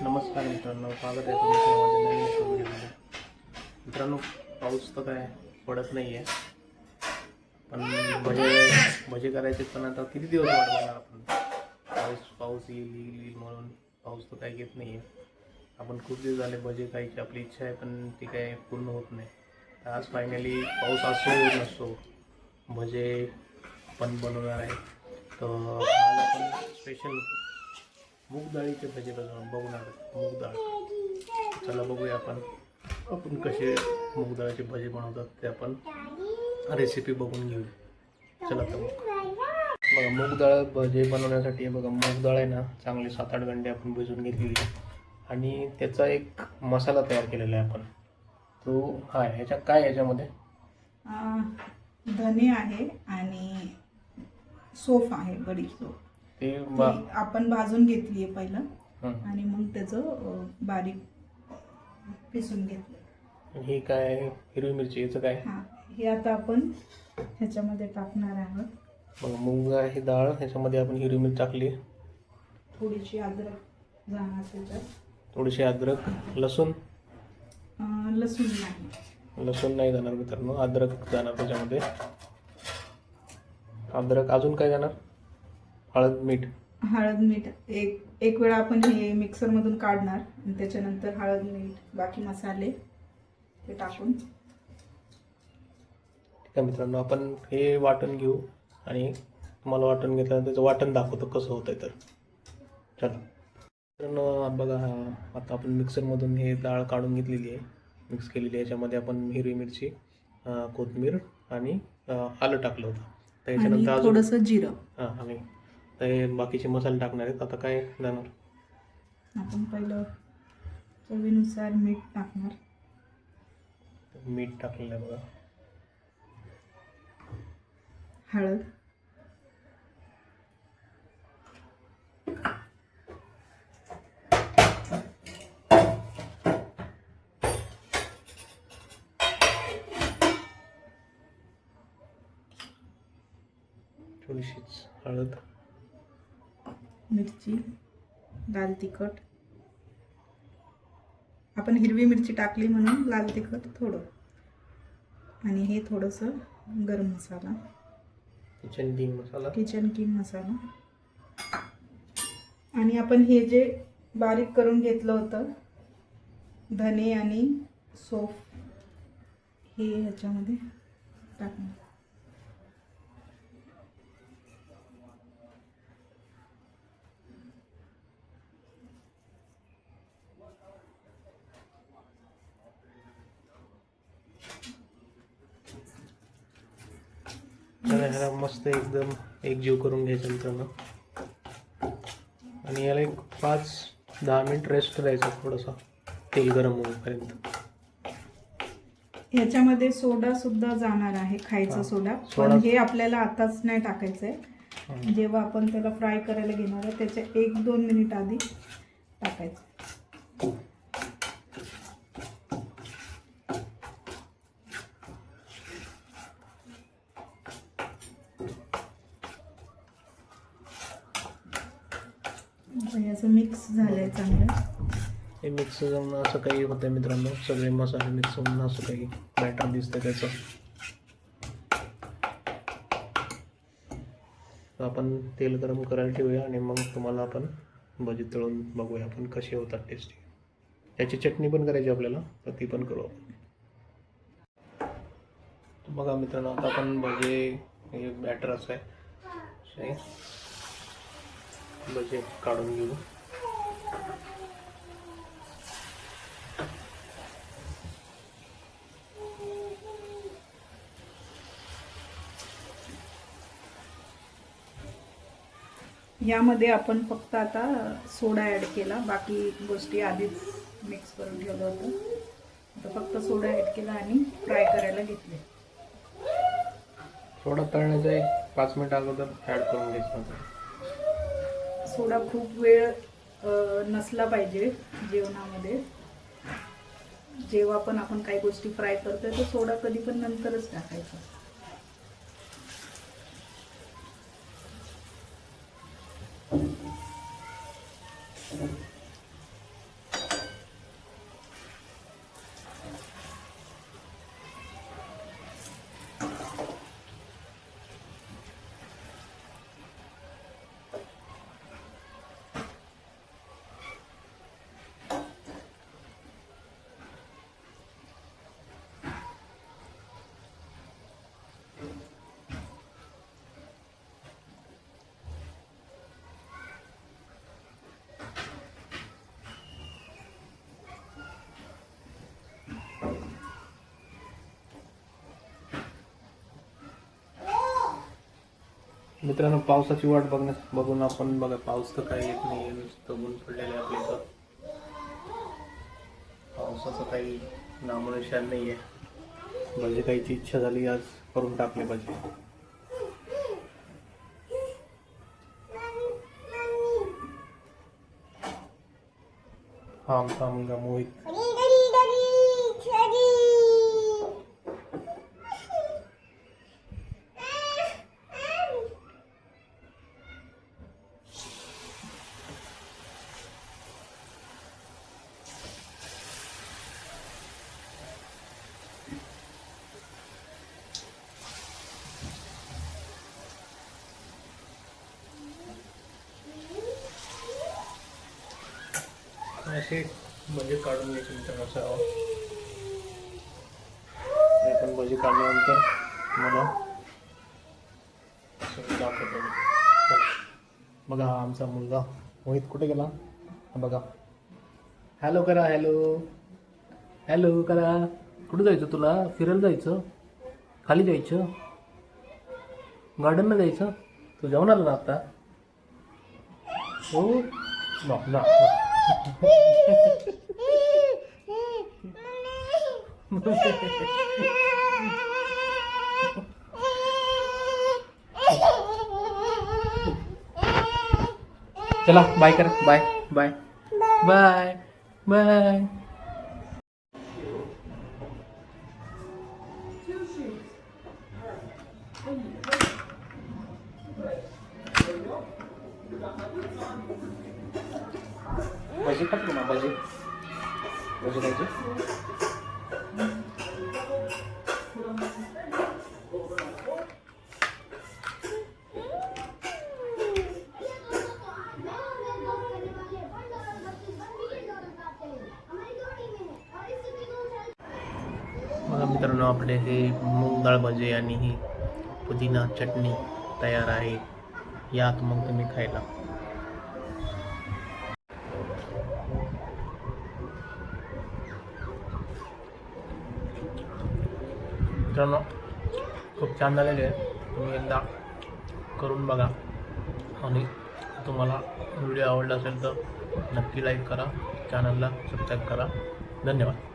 नमस्कार मित्रांनो, स्वागत आहे तुमचं माझ्या नवीन एका व्हिडिओमध्ये. मित्रांनो, पाऊस तर काय पडत नाही आहे, पण भजे करायचे. पण आता किती दिवस वाट बघणार आपण? पाऊस येईल म्हणून पाऊस तर काही येत नाही आहे. आपण खूप दिवस झाले भजे खायची आपली इच्छा आहे, पण ती काय पूर्ण होत नाही. तर आज फायनली पाऊस असो नसो भजे आपण बनवणार आहे. तर आज आपण स्पेशल मूग डाळीचे भजे बघणार. मूग डाळ, चला बघूया आपण कसे मूग डाळीचे भजे बनवतात ते आपण रेसिपी बघून घेऊ. चला तर बघा, मूग डाळ भजे बनवण्यासाठी बघा, मूग डाळ आहे ना चांगले 7-8 घंटे आपण भिजवून घेतलेली आणि त्याचा एक मसाला तयार केलेला आहे आपण. तो ह्याच्यात काय, ह्याच्यामध्ये धने आहे आणि सोफ आहे, बडीशोप. ते आपण भाजून घेतली आहे पहिलं आणि मग त्याचं बारीक पिसून घेतलं. ही काय हिरवी मिरची, याचं काय? हे आता आपण ह्याच्यामध्ये टाकणार आहोत. मग मूग ही डाळ, ह्याच्यामध्ये आपण हिरवी मिरची टाकली, थोडीशी अद्रक जाणार त्याच्यात, थोडीशी अद्रक. लसूण लसूण नाही जाणार मित्रांनो, अद्रक जाणार त्याच्यामध्ये. अद्रक, अजून काय जाणार? हळद मीठ एक वेळा आपण हे मिक्सरमधून काढणार आणि त्याच्यानंतर हळद मीठ बाकी मसाले ते टाकून. ठीक आहे मित्रांनो, आपण हे वाटण घेऊ आणि तुम्हाला वाटण घेतल्यानंतर त्याचं वाटण दाखवतो कसं होतंय. तर चला मित्रांनो, बघा, आता आपण मिक्सरमधून हे डाळ काढून घेतलेली आहे, मिक्स केलेली आहे. याच्यामध्ये आपण हिरवी मिरची, कोथिंबीर आणि आलं टाकलं होतं. तर याच्यानंतर थोडंसं जिरं आणि ते बाकीचे मसाले टाकणार आहेत. आता काय जाणार? आपण पहिलं चवीनुसार मीठ टाकणार. मीठ टाकलेलं आहे बघा. हळद, थोडीशीच हळद, मिरची, लाल तिखट. आपण हिरवी मिरची टाकली म्हणून लाल तिखट थोडं, आणि हे थोडंसं गरम मसाला, किचन किंग मसाला. आणि आपण हे जे बारीक करून घेतलं होतं धने आणि सोफ, हे ह्याच्यामध्ये टाकणार. ह्याला मस्त एकदम एकजीव करून घ्यायचं मित्रांनो, आणि याला एक 5-10 मिनिट रेस्ट करायचं, थोडंसं तेल गरम होईपर्यंत. ह्याच्यामध्ये सोडा सुद्धा जाणार आहे, खायचा सोडा. पण हे आपल्याला आताच नाही टाकायचं आहे, जेव्हा आपण त्याला फ्राय करायला घेणार आहे त्याच्या 1-2 मिनिट आधी टाकायचं. असं मिक्स झालंय चांगलं. हे मिक्स जाऊन असं काही होतं मित्रांनो, सगळे मसाले मिक्स होऊन असं काही बॅटर दिसतं त्याचं. तर आपण तेल गरम करायला ठेवूया आणि मग तुम्हाला आपण भजी तळून बघूया आपण कसे होतात टेस्टी. त्याची चटणी पण करायची आपल्याला, तर ती पण करू आपण. बघा मित्रांनो, आता आपण भजे, हे बॅटर असं आहे, भजे काढून घेऊ. यामध्ये आपण फक्त आता सोडा ॲड केला, बाकी गोष्टी आधीच मिक्स करून ठेवलं होतं. आता फक्त सोडा ॲड केला आणि फ्राय करायला घेतले. सोडा तळण्याचा एक 5 मिनिट अगोदर ॲड करून घ्यायचं. सोडा खूप वेळ नसला पाहिजे जेवणामध्ये. जेव्हा पण आपण काही गोष्टी फ्राय करतोय तर सोडा कधी पण नंतरच टाकायचा. मित्रांनो, पावसाची वाट बघून आपण बघा, पाऊस तर काही येत नाही, नुसतं ऊन पडलेलं आहे आपल्या इथं. पावसाचं काही नामोनिशाण नाही आहे. भजी खायची इच्छा झाली, आज करून टाकले भजी. हा आमचा मुलगा मोहित. असे भजी काढून घ्यायचे मित्रांनो. आपण भजी काढल्यानंतर मला दाखवतो. बघा हा आमचा मुलगा मोहित कुठे गेला बघा. हॅलो करा, हॅलो हॅलो करा. कुठे जायचं तुला? फिरायला जायचं? खाली जायचं? गार्डनला जायचं? तू जाऊन आला ना आता? हो ना. चला बाय कर. Bye bye bye bye. भजी खातो ना, भजी खायची. बघा मित्रांनो, आपले हे मूग डाळ भजी आणि ही पुदिना चटणी तयार आहे. यात मग तुम्ही खायला. मित्रांनो, खूप छान झालेले आहे. तुम्ही एकदा करून बघा आणि तुम्हाला व्हिडिओ आवडला असेल तर नक्की लाईक करा, चॅनलला सबस्क्राईब करा. धन्यवाद.